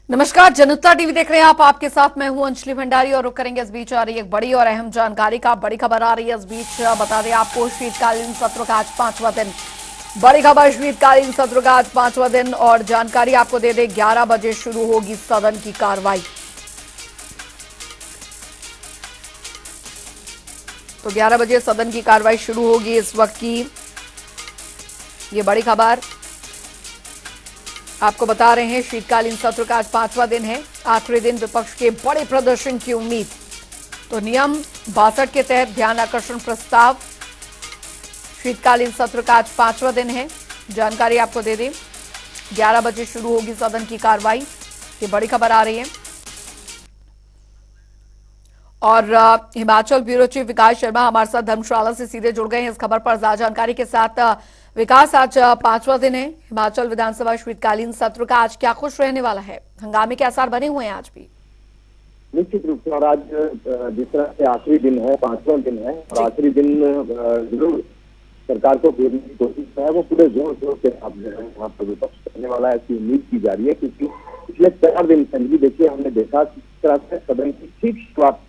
नमस्कार, जनता टीवी देख रहे हैं आप। आपके साथ मैं हूं अंजलि भंडारी और रुक करेंगे इस बीच आ रही एक बड़ी और अहम जानकारी का। बड़ी खबर आ रही है इस बीच, बता दें आपको शीतकालीन सत्र का आज 5वां दिन। बड़ी खबर, शीतकालीन सत्र का आज 5वां दिन और जानकारी आपको दे दें 11 बजे शुरू होगी सदन की कार्रवाई। तो 11 बजे सदन की कार्रवाई शुरू होगी। इस वक्त की ये बड़ी खबर आपको बता रहे हैं। शीतकालीन सत्र का आज 5वां दिन है। आखिरी दिन विपक्ष के बड़े प्रदर्शन की उम्मीद। तो नियम 62 के तहत ध्यान आकर्षण प्रस्ताव। शीतकालीन सत्र का आज 5वां दिन है। जानकारी आपको दे दें 11 बजे शुरू होगी सदन की कार्रवाई। ये बड़ी खबर आ रही है। और हिमाचल ब्यूरो चीफ विकास शर्मा हमारे साथ धर्मशाला से सीधे जुड़ गए हैं इस खबर पर ज्यादा जानकारी के साथ। विकास, आज 5वां दिन है हिमाचल विधानसभा शीतकालीन सत्र का। आज क्या कुछ रहने वाला है? हंगामे के आसार बने हुए हैं आज भी? निश्चित रूप से। और आज जिस तरह से आखिरी दिन है, 5वां दिन है और आखिरी दिन जरूर सरकार को घेरने की कोशिश है, वो पूरे जोर शोर के साथ जो है वहाँ पर विपक्ष करने वाला है, ऐसी उम्मीद की जा रही है। क्योंकि पिछले 4 दिन पहले देखिए हमने देखा किस तरह से सदन की ठीक शुरुआत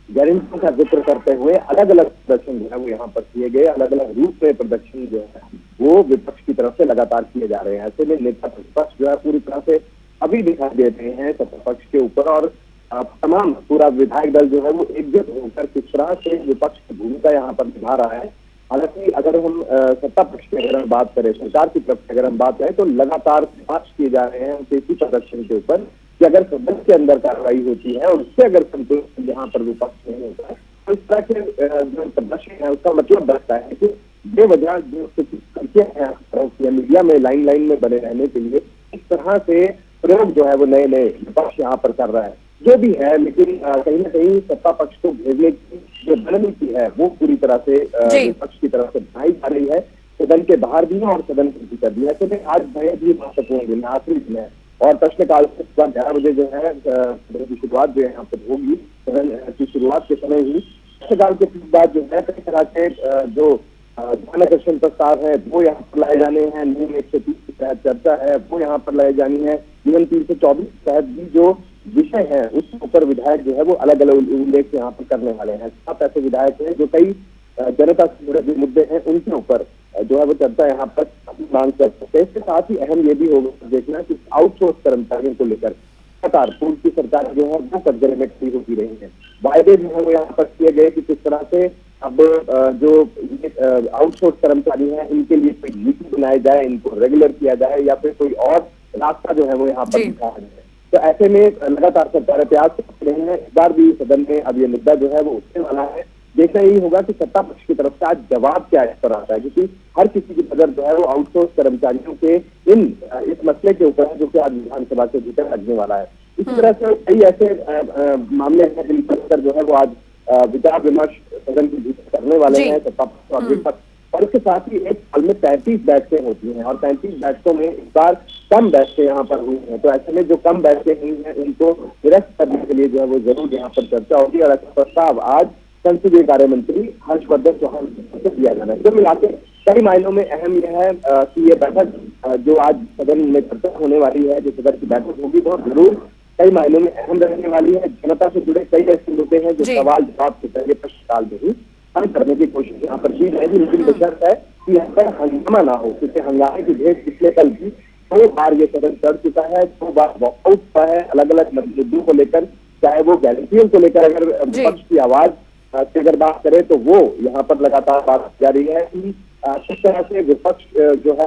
गारंटी का जिक्र करते हुए अलग अलग प्रदर्शन जो है वो यहाँ पर किए गए। अलग अलग रूप में प्रदर्शन जो है वो विपक्ष की तरफ से लगातार किए जा रहे हैं। ऐसे में नेता प्रतिपक्ष जो है पूरी तरह से अभी दिखाई दे रहे हैं सत्ता पक्ष के ऊपर, और तमाम पूरा विधायक दल जो है वो एकजुट होकर किस तरह से विपक्ष की भूमिका यहाँ पर निभा रहा है। हालांकि अगर हम सत्ता पक्ष की अगर हम बात करें, सरकार की तरफ से अगर हम बात करें, तो लगातार प्रयास किए जा रहे हैं इसी प्रदर्शन के ऊपर कि अगर सदन के अंदर कार्रवाई होती है और उससे अगर संतुष्ट यहाँ पर विपक्ष नहीं होता है, तो इस तरह के जो प्रदर्शन है उसका मतलब बनता है कि बेवजह जो करके हैं मीडिया में लाइन में बने रहने के लिए इस तरह से प्रयोग जो है वो नए विपक्ष यहाँ पर कर रहा है। जो भी है, लेकिन कहीं ना कहीं सत्ता पक्ष को घेरने की जो रणनीति है वो पूरी तरह से विपक्ष की तरफ से बनाई जा रही है, सदन के बाहर भी है और सदन के भीतर भी है। ऐसे में आज बेहद ही महत्वपूर्ण दिन, आखिरी दिन है और प्रश्नकाल से सुबह 11 बजे जो है सदन की शुरुआत जो है यहाँ पर होगी। सदन की शुरुआत के समय ही प्रश्नकाल के बाद जो है कई तरह के जो ध्यान आकर्षण प्रस्ताव है वो यहाँ पर लाए जाने हैं। नियम 130 के तहत चर्चा है वो यहाँ पर लाई जानी है। नियम 324 के तहत भी जो विषय है उसके ऊपर विधायक जो है वो अलग अलग उल्लेख यहाँ पर करने वाले हैं। 7 ऐसे विधायक हैं जो कई जनता से जुड़े हुए मुद्दे हैं उनके ऊपर जो है वो चर्चा यहाँ पर मांग कर सकते हैं। इसके साथ ही अहम ये भी होगा देखना कि आउटसोर्स कर्मचारियों को लेकर लगातार पूर्व की सरकार जो है वो कटघरे में खड़ी होती रही है। वायदे जो है वो यहाँ पर किए गए कि किस तरह से अब जो आउटसोर्स कर्मचारी हैं इनके लिए कोई नीति बनाई जाए, इनको रेगुलर किया जाए या फिर कोई और रास्ता जो है वो यहाँ पर दिखाया जाए। तो ऐसे में लगातार सरकारें प्रयास कर रही हैं। इस बार भी सदन में अब ये मुद्दा जो है वो उठने वाला है। देखना यही होगा कि सत्ता पक्ष की तरफ से आज जवाब क्या इस पर आता है, क्योंकि हर किसी की नजर जो है वो आउटसोर्स कर्मचारियों के इस मसले के ऊपर है जो कि आज विधानसभा के भीतर लगने वाला है। इसी तरह से कई ऐसे मामले हैं जिन पर जो है वो आज विचार विमर्श सदन के भीतर करने वाले हैं सत्ता पक्ष और विपक्ष। और इसके साथ ही एक साल में 35 बैठकें होती हैं और 35 बैठकों में इस बार कम बैठकें यहाँ पर हुई हैं। तो ऐसे में जो कम बैठकें हुई हैं उनको निरस्त करने के लिए जो है वो जरूर यहाँ पर चर्चा होगी और ऐसा प्रस्ताव आज संसदीय कार्य मंत्री हर्षवर्धन चौहान से दिया जाना है। तो मिलाकर कई मायनों में अहम यह है कि ये बैठक जो आज सदन में चर्चा होने वाली है, जो सदन की बैठक होगी, वो जरूर कई मायनों में अहम रहने वाली है। जनता से जुड़े कई ऐसे मुद्दे हैं जो सवाल जवाब से पहले प्रश्नकाल में ही हल करने की कोशिश यहाँ पर की जाएगी, लेकिन बशर्त है कि यहाँ पर हंगामा ना हो, क्योंकि हंगामे की भेंट पिछले कल भी 2 बार ये सदन चढ़ चुका है, 2 बार वॉकआउट हुआ है अलग अलग मुद्दों को लेकर, चाहे वो गारंटियों को लेकर अगर विपक्ष की आवाज की अगर बात करें तो वो यहाँ पर लगातार बात जारी है कि किस तरह से विपक्ष जो है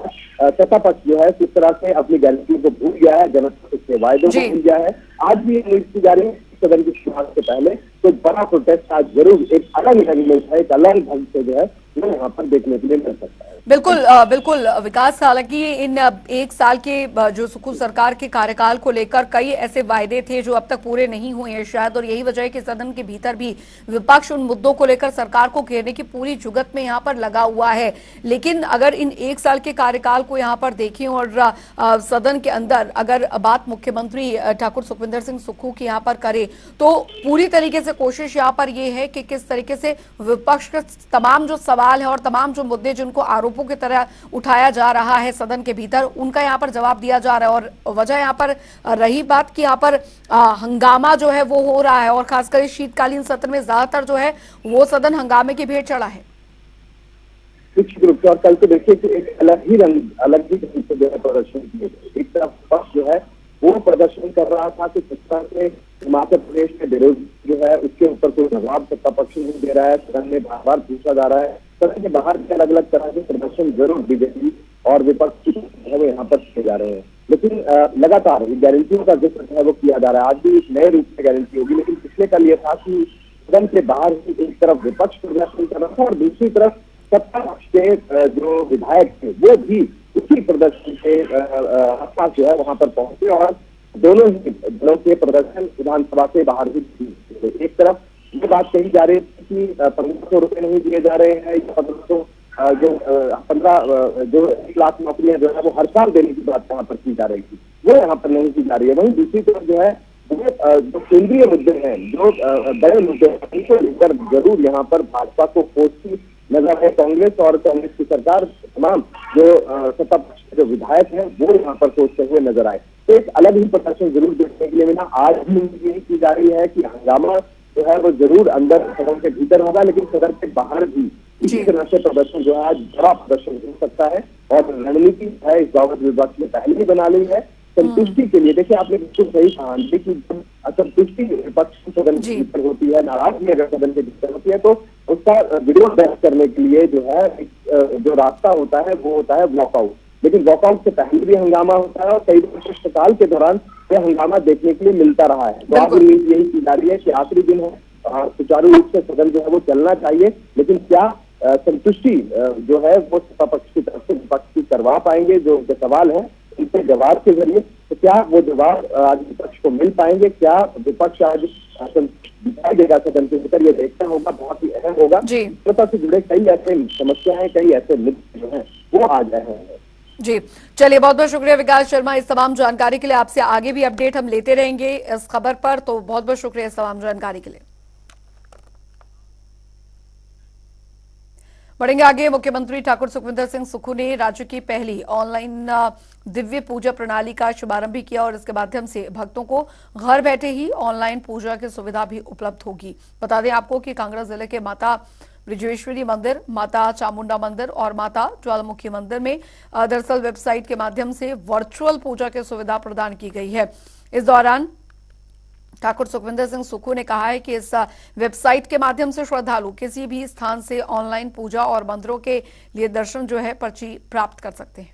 सत्ता पक्ष जो है किस तरह से अपनी गारंटियों को भूल गया है, जनता के वायदों को भूल गया है। आज भी उम्मीद की जा रही है सदन की शुरुआत से पहले तो बड़ा प्रोटेस्ट आज जरूर एक अलग ढंग में है, एक अलग ढंग से जो है वो यहाँ पर देखने के लिए मिल सकता है। बिल्कुल विकास, हालांकि इन 1 साल के जो सुखू सरकार के कार्यकाल को लेकर कई ऐसे वायदे थे जो अब तक पूरे नहीं हुए हैं शायद, और यही वजह है कि सदन के भीतर भी विपक्ष उन मुद्दों को लेकर सरकार को घेरने की पूरी जुगत में यहाँ पर लगा हुआ है। लेकिन अगर इन 1 साल के कार्यकाल को यहाँ पर देखें और सदन के अंदर अगर बात मुख्यमंत्री ठाकुर सुखविंदर सिंह सुक्खू की यहाँ पर करे तो पूरी तरीके से कोशिश यहाँ पर यह है कि किस तरीके से विपक्ष के तमाम जो सवाल सवाल है और तमाम जो मुद्दे जिनको आरोपों की तरह उठाया जा रहा है सदन के भीतर, उनका यहाँ पर जवाब दिया जा रहा है। और वजह यहाँ पर रही बात कि यहाँ पर हंगामा जो है वो हो रहा है और खासकर इस शीतकालीन सत्र में ज्यादातर जो है वो सदन हंगामे की भेंट चढ़ा है। निश्चित रूप से, और कल तो देखिए कि एक अलग ही ढंग से जो है प्रदर्शन किए। एक तरफ पक्ष जो है वो प्रदर्शन कर रहा था कि किस तरह से हिमाचल प्रदेश में बेरोजगारी जो है उसके ऊपर कोई जवाब सत्ता पक्ष नहीं दे रहा है। सदन में बार बार पूछा जा रहा है। सदन के बाहर भी अलग अलग तरह के प्रदर्शन जरूर बीजेपी और विपक्ष की है वो यहाँ पर किए जा रहे हैं, लेकिन लगातार गारंटियों का जिक्र है वो किया जा रहा है। आज भी एक नए रूप से गारंटी होगी, लेकिन पिछले कल ये था कि सदन के बाहर ही एक तरफ विपक्ष प्रदर्शन कर रहा था और दूसरी तरफ सत्ता पक्ष के जो विधायक थे वो भी उसी प्रदर्शन के आसपास जो है वहां पर पहुंचे और दोनों ही दलों के प्रदर्शन विधानसभा से बाहर ही थी। एक तरफ ये बात कही जा रही थी कि 1500 रुपए नहीं दिए जा रहे हैं, 15 जो 1 लाख नौकरियां जो है वो हर साल देने की बात यहाँ पर की जा रही थी, वो यहाँ पर नहीं की जा रही है। वहीं दूसरी तरफ जो है जो केंद्रीय मुद्दे हैं, जो बड़े मुद्दे हैं, उनको लेकर जरूर यहाँ पर भाजपा को कोसती नजर है। कांग्रेस और कांग्रेस की सरकार तमाम जो सत्ता पक्ष के जो विधायक हैं वो यहाँ पर कोसते हुए नजर आए। तो एक अलग ही प्रदर्शन जरूर देखने के लिए मिला। आज भी यही की जा रही है कि हंगामा जो है वो जरूर अंदर सदन के भीतर होगा, लेकिन सदन के बाहर भी इसी तरह से प्रदर्शन जो है आज बड़ा प्रदर्शन हो सकता है। और रणनीति है इस बाबत विपक्ष ने पहले ही बना ली है संतुष्टि के लिए। देखिए आपने बिल्कुल सही कहा कि असंतुष्टि विपक्ष सदन के भीतर होती है, नाराजगी अगर सदन के भीतर होती है तो उसका विरोध दर्ज करने के लिए जो है जो रास्ता होता है वो होता है वॉकआउट। लेकिन वॉकआउट से पहले भी हंगामा होता है और कई बार प्रश्नकाल के दौरान यह हंगामा देखने के लिए मिलता रहा है। तो आज उम्मीद यही की जा रही है कि आखिरी दिन है, सुचारू रूप से सदन जो है वो चलना चाहिए, लेकिन क्या संतुष्टि जो है वो सत्ता पक्ष की तरफ से विपक्ष की करवा पाएंगे? जो उनके सवाल है उनके जवाब के जरिए, तो क्या वो जवाब आज विपक्ष को मिल पाएंगे? क्या विपक्ष आज दिखाई देगा सदन के भीतर? ये देखना होगा, बहुत ही अहम होगा। जनता से जुड़े कई ऐसे समस्याएं, कई ऐसे मुद्दे जो हैं वो आज अहम है। जी चलिए, बहुत बहुत शुक्रिया विकास शर्मा इस तमाम जानकारी के लिए। आपसे आगे भी अपडेट हम लेते रहेंगे इस खबर पर, तो बहुत बहुत शुक्रिया इस तमाम जानकारी के लिए। बढ़ेंगे आगे। मुख्यमंत्री ठाकुर सुखविंदर सिंह सुक्खू ने राज्य की पहली ऑनलाइन दिव्य पूजा प्रणाली का शुभारंभ भी किया और इसके माध्यम से भक्तों को घर बैठे ही ऑनलाइन पूजा की सुविधा भी उपलब्ध होगी। बता दें आपको कि कांगड़ा जिले के माता ब्रिजेश्वरी मंदिर, माता चामुंडा मंदिर और माता ज्वालामुखी मंदिर में दरअसल वेबसाइट के माध्यम से वर्चुअल पूजा की सुविधा प्रदान की गई है। इस दौरान ठाकुर सुखविंदर सिंह सुक्खू ने कहा है कि इस वेबसाइट के माध्यम से श्रद्धालु किसी भी स्थान से ऑनलाइन पूजा और मंदिरों के लिए दर्शन जो है पर्ची प्राप्त कर सकते हैं।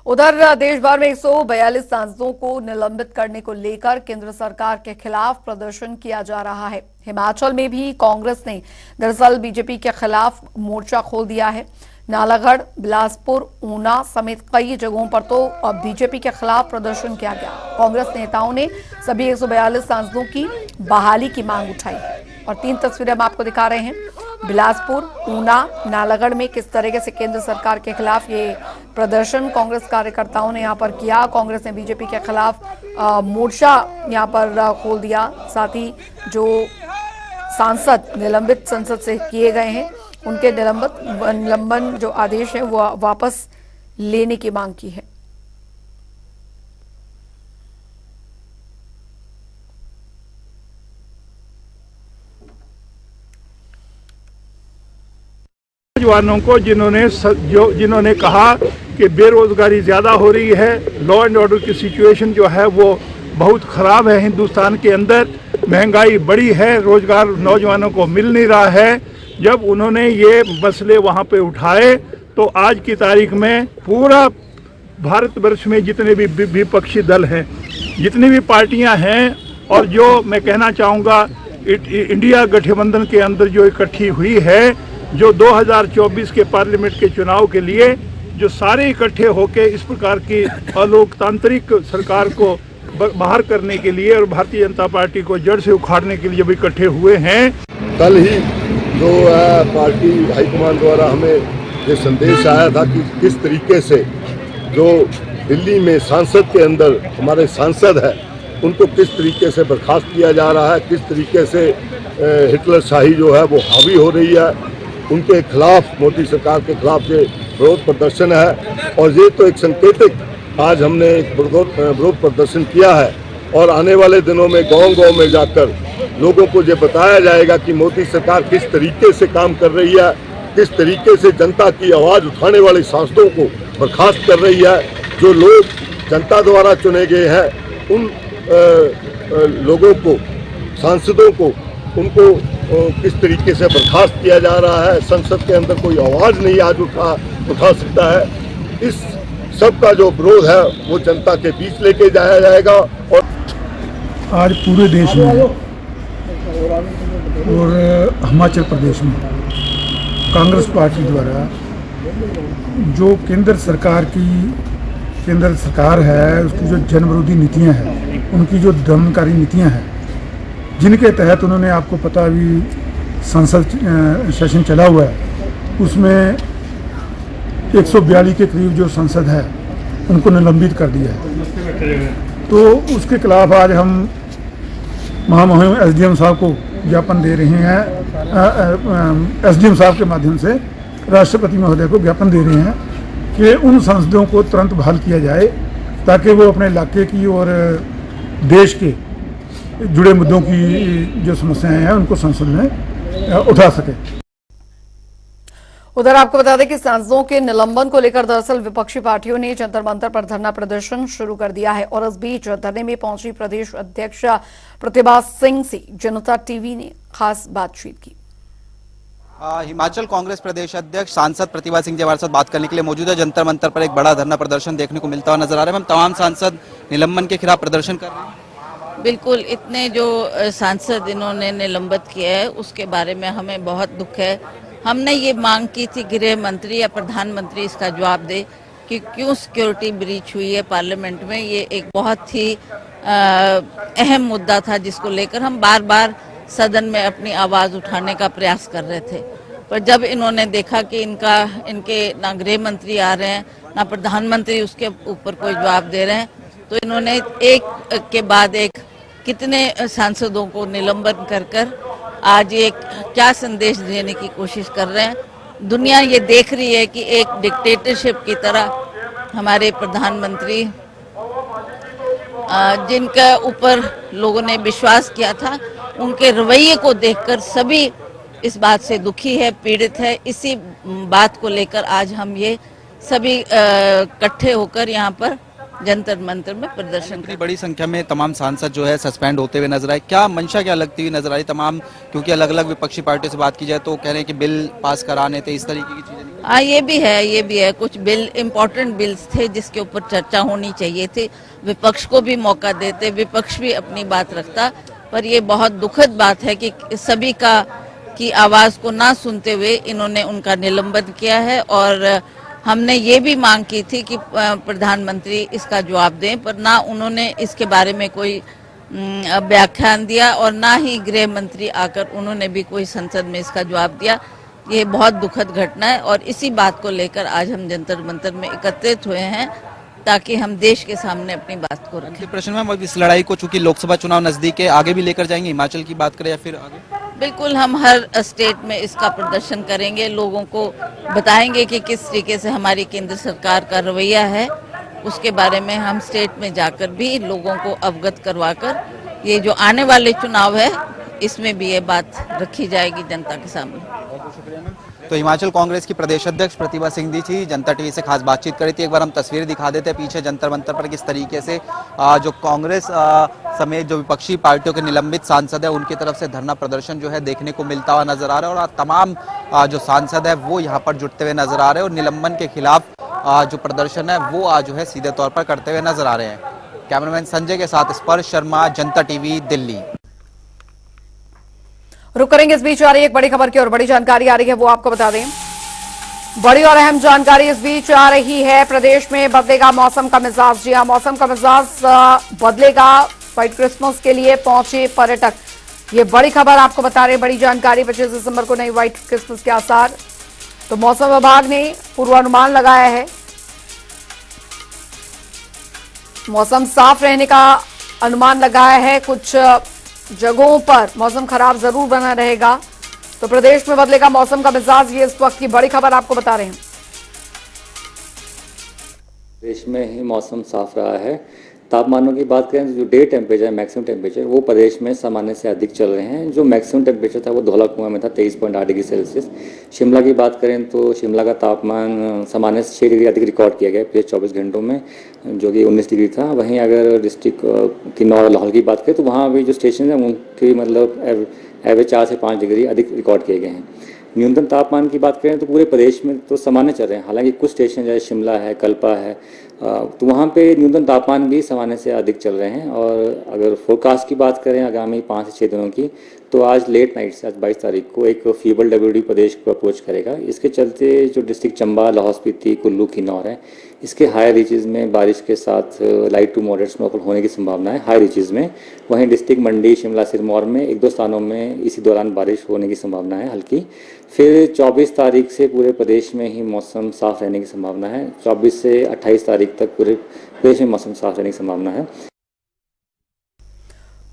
उधर देश भर में 142 सांसदों को निलंबित करने को लेकर केंद्र सरकार के खिलाफ प्रदर्शन किया जा रहा है। हिमाचल में भी कांग्रेस ने दरअसल बीजेपी के खिलाफ मोर्चा खोल दिया है। नालागढ़, बिलासपुर, ऊना समेत कई जगहों पर तो बीजेपी के खिलाफ प्रदर्शन किया गया। कांग्रेस नेताओं ने सभी 142 सांसदों की बहाली की मांग उठाई है और 3 तस्वीरें हम आपको दिखा रहे हैं। बिलासपुर, ऊना, नालागढ़ में किस तरीके से केंद्र सरकार के खिलाफ ये प्रदर्शन कांग्रेस कार्यकर्ताओं ने यहां पर किया। कांग्रेस ने बीजेपी के खिलाफ मोर्चा यहां पर खोल दिया। साथ ही जो सांसद निलंबित संसद से किए गए हैं उनके निलंबन जो आदेश है वो वापस लेने की मांग की है। नौजवानों को जिन्होंने कहा कि बेरोजगारी ज़्यादा हो रही है, लॉ एंड ऑर्डर की सिचुएशन जो है वो बहुत ख़राब है हिंदुस्तान के अंदर, महंगाई बढ़ी है, रोजगार नौजवानों को मिल नहीं रहा है। जब उन्होंने ये मसले वहाँ पे उठाए तो आज की तारीख में पूरा भारतवर्ष में जितने भी विपक्षी दल हैं, जितनी भी पार्टियां हैं और जो मैं कहना चाहूँगा इंडिया गठबंधन के अंदर जो इकट्ठी हुई है, जो 2024 के पार्लियामेंट के चुनाव के लिए जो सारे इकट्ठे होकर इस प्रकार की अलोकतांत्रिक सरकार को बाहर करने के लिए और भारतीय जनता पार्टी को जड़ से उखाड़ने के लिए जब इकट्ठे हुए हैं। कल ही जो पार्टी हाईकमान द्वारा हमें ये संदेश आया था कि किस तरीके से जो दिल्ली में सांसद के अंदर हमारे सांसद हैं उनको किस तरीके से बर्खास्त किया जा रहा है, किस तरीके से हिटलर शाही जो है वो हावी हो रही है, उनके खिलाफ, मोदी सरकार के खिलाफ ये विरोध प्रदर्शन है। और ये तो एक संकेतिक आज हमने एक विरोध प्रदर्शन किया है और आने वाले दिनों में गांव-गांव में जाकर लोगों को ये बताया जाएगा कि मोदी सरकार किस तरीके से काम कर रही है, किस तरीके से जनता की आवाज़ उठाने वाले सांसदों को बर्खास्त कर रही है। जो लोग जनता द्वारा चुने गए हैं उन लोगों को, सांसदों को, उनको किस तरीके से बर्खास्त किया जा रहा है। संसद के अंदर कोई आवाज़ नहीं आज उठा सकता है। इस सब का जो विरोध है वो जनता के बीच लेके जाया जाएगा। और आज पूरे देश में और हिमाचल प्रदेश में कांग्रेस पार्टी द्वारा जो केंद्र सरकार है उसकी जो जन विरोधी नीतियाँ हैं, उनकी जो दमनकारी नीतियाँ हैं, जिनके तहत उन्होंने, आपको पता, अभी संसद सेशन चला हुआ है, उसमें 142 के करीब जो सांसद है उनको निलंबित कर दिया है। तो उसके खिलाफ आज हम महामहिम एसडीएम साहब को ज्ञापन दे रहे हैं, एसडीएम साहब के माध्यम से राष्ट्रपति महोदय को ज्ञापन दे रहे हैं कि उन सांसदों को तुरंत बहाल किया जाए ताकि वो अपने इलाके की और देश के जुड़े मुद्दों की जो समस्याएं हैं उनको संसद में उठा सके। उधर आपको बता दें कि सांसदों के निलंबन को लेकर दरअसल विपक्षी पार्टियों ने जंतर मंतर पर धरना प्रदर्शन शुरू कर दिया है और इस बीच धरने में पहुंची प्रदेश अध्यक्ष प्रतिभा सिंह से जनता टीवी ने खास बातचीत की। हिमाचल कांग्रेस प्रदेश अध्यक्ष सांसद प्रतिभा सिंह जी हमारे साथ बात करने के लिए मौजूद है। जंतर मंतर पर एक बड़ा धरना प्रदर्शन देखने को मिलता हुआ नजर आ रहा है। हम तमाम सांसद निलंबन के खिलाफ प्रदर्शन कर रहे हैं। बिल्कुल, इतने जो सांसद इन्होंने निलंबित किया है उसके बारे में हमें बहुत दुख है। हमने ये मांग की थी गृह मंत्री या प्रधानमंत्री इसका जवाब दे कि क्यों सिक्योरिटी ब्रीच हुई है पार्लियामेंट में। ये एक बहुत ही अहम मुद्दा था जिसको लेकर हम बार बार सदन में अपनी आवाज उठाने का प्रयास कर रहे थे। पर जब इन्होंने देखा कि इनके ना गृह मंत्री आ रहे हैं ना प्रधानमंत्री उसके ऊपर कोई जवाब दे रहे हैं, तो इन्होंने एक के बाद एक कितने सांसदों को निलंबन कर आज ये क्या संदेश देने की कोशिश कर रहे हैं। दुनिया ये देख रही है कि एक डिक्टेटरशिप की तरह हमारे प्रधानमंत्री, जिनका ऊपर लोगों ने विश्वास किया था, उनके रवैये को देखकर सभी इस बात से दुखी है, पीड़ित है। इसी बात को लेकर आज हम ये सभी इकट्ठे होकर यहाँ पर जंतर मंतर में प्रदर्शन इतनी बड़ी संख्या में तमाम सांसद जो है सस्पेंड होते हुए नजर आए, क्या मंशा क्या लगती हुई नजर आई तमाम? क्योंकि अलग अलग विपक्षी पार्टियों से बात की जाए तो कह रहे हैं कि बिल पास कराने थे, इस तरीके की चीजें। हाँ, ये भी है। कुछ बिल, इम्पोर्टेंट बिल्स थे जिसके ऊपर चर्चा होनी चाहिए थी। विपक्ष को भी मौका देते, विपक्ष भी अपनी बात रखता। पर ये बहुत दुखद बात है कि सभी की आवाज को ना सुनते हुए इन्होंने उनका निलंबन किया है। और हमने ये भी मांग की थी कि प्रधानमंत्री इसका जवाब दें, पर ना उन्होंने इसके बारे में कोई व्याख्यान दिया और ना ही गृह मंत्री आकर उन्होंने भी कोई संसद में इसका जवाब दिया। ये बहुत दुखद घटना है और इसी बात को लेकर आज हम जंतर मंतर में एकत्रित हुए हैं ताकि हम देश के सामने अपनी बात को रखें। प्रश्न में इस लड़ाई को, चूंकि लोकसभा चुनाव नजदीक है, आगे भी लेकर जाएंगे? हिमाचल की बात करें या फिर आगे? बिल्कुल, हम हर स्टेट में इसका प्रदर्शन करेंगे, लोगों को बताएंगे कि किस तरीके से हमारी केंद्र सरकार का रवैया है। उसके बारे में हम स्टेट में जाकर भी लोगों को अवगत करवाकर ये जो आने वाले चुनाव है इसमें भी ये बात रखी जाएगी जनता के सामने। तो हिमाचल कांग्रेस की प्रदेश अध्यक्ष प्रतिभा सिंह जी थी, जनता टीवी से खास बातचीत करी थी। एक बार हम तस्वीर दिखा देते हैं पीछे जंतर मंतर पर किस तरीके से जो कांग्रेस समेत जो विपक्षी पार्टियों के निलंबित सांसद है उनकी तरफ से धरना प्रदर्शन जो है देखने को मिलता हुआ नजर आ रहा है। और तमाम जो सांसद है वो यहाँ पर जुटते हुए नजर आ रहे हैं और निलंबन के खिलाफ जो प्रदर्शन है वो आज जो है सीधे तौर पर करते हुए नजर आ रहे हैं। कैमरामैन संजय के साथ स्पर्श शर्मा, जनता टीवी, दिल्ली। रुक करेंगे, इस बीच आ रही है एक बड़ी खबर की और बड़ी जानकारी आ रही है, वो आपको बता दें। बड़ी और अहम जानकारी इस बीच आ रही है, प्रदेश में बदलेगा मौसम का मिजाज। जी हां, मौसम का मिजाज बदलेगा। व्हाइट क्रिसमस के लिए पहुंचे पर्यटक ये बड़ी खबर आपको बता रहे हैं, बड़ी जानकारी। 25 दिसंबर को नई व्हाइट क्रिसमस के आसार। तो मौसम विभाग ने पूर्वानुमान लगाया है, मौसम साफ रहने का अनुमान लगाया है। कुछ जगहों पर मौसम खराब जरूर बना रहेगा, तो प्रदेश में बदलेगा मौसम का मिजाज। ये इस वक्त की बड़ी खबर आपको बता रहे हैं। देश में ही मौसम साफ रहा है। तापमानों की बात करें तो जो डे टेम्परेचर, मैक्सिमम टेम्परेचर, वो प्रदेश में सामान्य से अधिक चल रहे हैं। जो मैक्सिमम टेम्परेचर था वो धौलाकुआं में था 23.8 डिग्री सेल्सियस। शिमला की बात करें तो शिमला का तापमान सामान्य से 6 डिग्री अधिक रिकॉर्ड किया गया पिछले 24 घंटों में, जो कि 19 डिग्री था। वहीं अगर डिस्ट्रिक्ट किन्नौर और लाहौल की बात करें तो वहाँ भी जो स्टेशन है उनकी मतलब एवरेज 4 से 5 डिग्री अधिक रिकॉर्ड किए गए हैं। न्यूनतम तापमान की बात करें तो पूरे प्रदेश में तो सामान्य चल रहे हैं। हालांकि कुछ स्टेशन जैसे शिमला है, कल्पा है, तो वहाँ पे न्यूनतम तापमान भी सामान्य से अधिक चल रहे हैं। और अगर फोरकास्ट की बात करें आगामी 5 से 6 दिनों की, तो आज लेट नाइट से, आज 22 तारीख को एक फीबल WD प्रदेश को अप्रोच करेगा। इसके चलते जो डिस्ट्रिक्ट चंबा, लाहौल स्पीति, कुल्लू, किन्नौर है, इसके हाई रीचेज में बारिश के साथ लाइट टू मॉडरेट स्नोफॉल होने की संभावना है हाई रीचेज में। वहीं डिस्ट्रिक्ट मंडी, शिमला, सिरमौर में 1-2 स्थानों में इसी दौरान बारिश होने की संभावना है हल्की। फिर 24 तारीख से पूरे प्रदेश में ही मौसम साफ रहने की संभावना है। 24 से 28 तारीख तक पूरे प्रदेश में मौसम साफ रहने की संभावना है।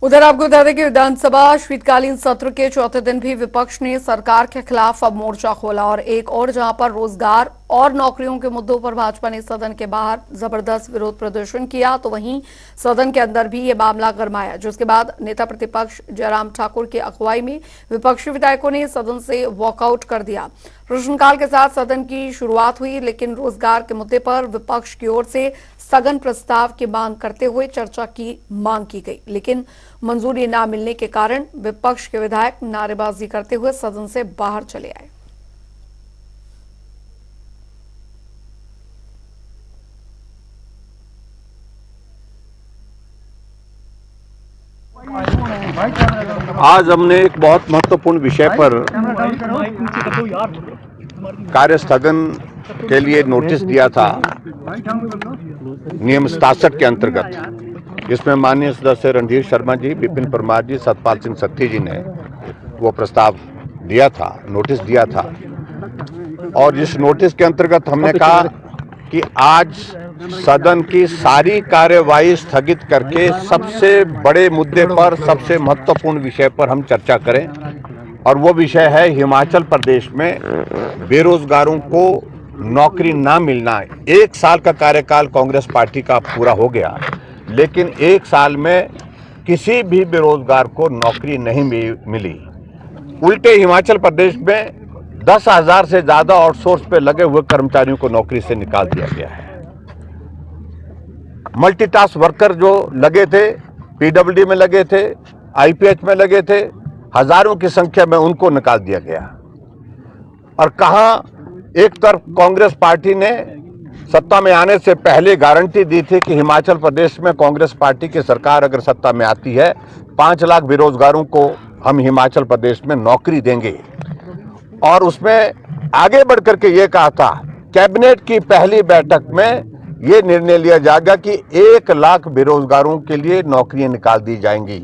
उधर आपको बता दें कि विधानसभा शीतकालीन सत्र के चौथे दिन भी विपक्ष ने सरकार के खिलाफ अब मोर्चा खोला, और एक और जहां पर रोजगार और नौकरियों के मुद्दों पर भाजपा ने सदन के बाहर जबरदस्त विरोध प्रदर्शन किया, तो वहीं सदन के अंदर भी ये मामला गरमाया, जिसके बाद नेता प्रतिपक्ष जयराम ठाकुर की अगुवाई में विपक्षी विधायकों ने सदन से वॉकआउट कर दिया। प्रश्नकाल के साथ सदन की शुरुआत हुई, लेकिन रोजगार के मुद्दे पर विपक्ष की ओर से स्थगन प्रस्ताव की मांग करते हुए चर्चा की मांग की गई, लेकिन मंजूरी न मिलने के कारण विपक्ष के विधायक नारेबाजी करते हुए सदन से बाहर चले आए। आज हमने एक बहुत महत्वपूर्ण विषय पर कार्य स्थगन के लिए नोटिस दिया था नियम 67 के अंतर्गत। इसमें माननीय सदस्य रणधीर शर्मा जी, विपिन परमार जी, सतपाल सिंह सत्ती जी ने वो प्रस्ताव दिया था, नोटिस दिया था। और इस नोटिस के अंतर्गत हमने कहा कि आज सदन की सारी कार्यवाही स्थगित करके सबसे बड़े मुद्दे पर, सबसे महत्वपूर्ण विषय पर हम चर्चा करें, और वो विषय है हिमाचल प्रदेश में बेरोजगारों को नौकरी ना मिलना। 1 साल का कार्यकाल कांग्रेस पार्टी का पूरा हो गया, लेकिन 1 साल में किसी भी बेरोजगार को नौकरी नहीं मिली। उल्टे हिमाचल प्रदेश में 10,000 से ज्यादा आउटसोर्स पे लगे हुए कर्मचारियों को नौकरी से निकाल दिया गया है। मल्टीटास्क वर्कर जो लगे थे, PWD में लगे थे, IPH में लगे थे, हजारों की संख्या में उनको निकाल दिया गया। और कहां एक तरफ कांग्रेस पार्टी ने सत्ता में आने से पहले गारंटी दी थी कि हिमाचल प्रदेश में कांग्रेस पार्टी की सरकार अगर सत्ता में आती है 5 लाख बेरोजगारों को हम हिमाचल प्रदेश में नौकरी देंगे। और उसमें आगे बढ़कर के ये कहा था, कैबिनेट की पहली बैठक में ये निर्णय लिया जाएगा कि 1 लाख बेरोजगारों के लिए नौकरियां निकाल दी जाएंगी।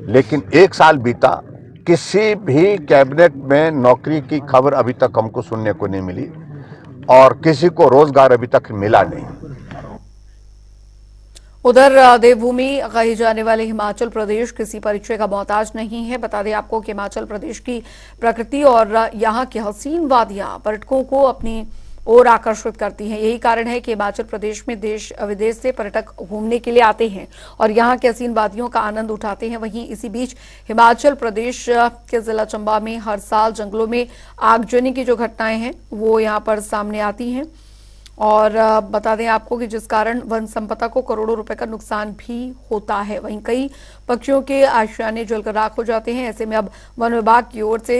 लेकिन 1 साल बीता, किसी भी कैबिनेट में नौकरी की खबर अभी तक हमको सुनने को नहीं मिली, और किसी को रोजगार अभी तक मिला नहीं। उधर देवभूमि कहे जाने वाले हिमाचल प्रदेश किसी परिचय का मोहताज नहीं है। बता दें आपको कि हिमाचल प्रदेश की प्रकृति और यहाँ की हसीन वादियां पर्यटकों को अपनी ओर आकर्षित करती हैं। यही कारण है कि हिमाचल प्रदेश में देश विदेश से पर्यटक घूमने के लिए आते हैं और यहाँ के हसीन वादियों का आनंद उठाते हैं। वहीं इसी बीच हिमाचल प्रदेश के जिला चंबा में हर साल जंगलों में आगजनी की जो घटनाएं हैं वो यहाँ पर सामने आती हैं, और बता दें आपको कि जिस कारण वन संपदा को करोड़ों रुपए का नुकसान भी होता है। वहीं कई पक्षियों के आशियाने जलकर राख हो जाते हैं। ऐसे में अब वन विभाग की ओर से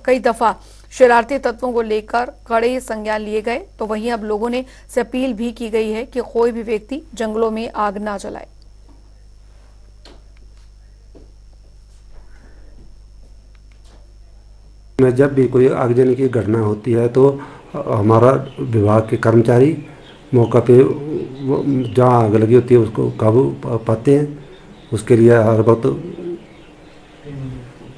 कई दफा शरारती तत्वों को लेकर कड़े संज्ञान लिए गए, तो वहीं अब लोगों ने से अपील भी की गई है कि कोई भी व्यक्ति जंगलों में आग ना जलाए। में जब भी कोई आगजनी की घटना होती है तो हमारा विभाग के कर्मचारी मौका पे जहाँ आग लगी होती है उसको काबू पाते हैं। उसके लिए हर वक्त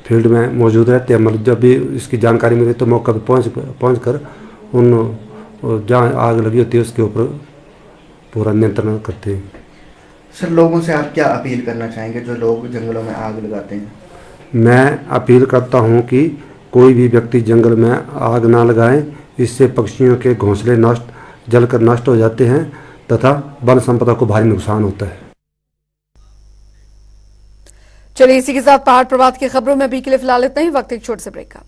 फील्ड में मौजूद रहते हैं। मतलब जब भी इसकी जानकारी मिले तो मौका पर पहुँच कर उन जहाँ आग लगी होती है उसके ऊपर पूरा नियंत्रण करते हैं। सर, लोगों से आप क्या अपील करना चाहेंगे जो लोग जंगलों में आग लगाते हैं? मैं अपील करता हूं कि कोई भी व्यक्ति जंगल में आग ना लगाए, इससे पक्षियों के घोंसले जलकर नष्ट हो जाते हैं तथा वन संपदा को भारी नुकसान होता है। चलिए इसी के साथ पहाड़ प्रभात की खबरों में अभी के लिए फिलहाल इतना ही। वक्त एक छोटे से ब्रेक का।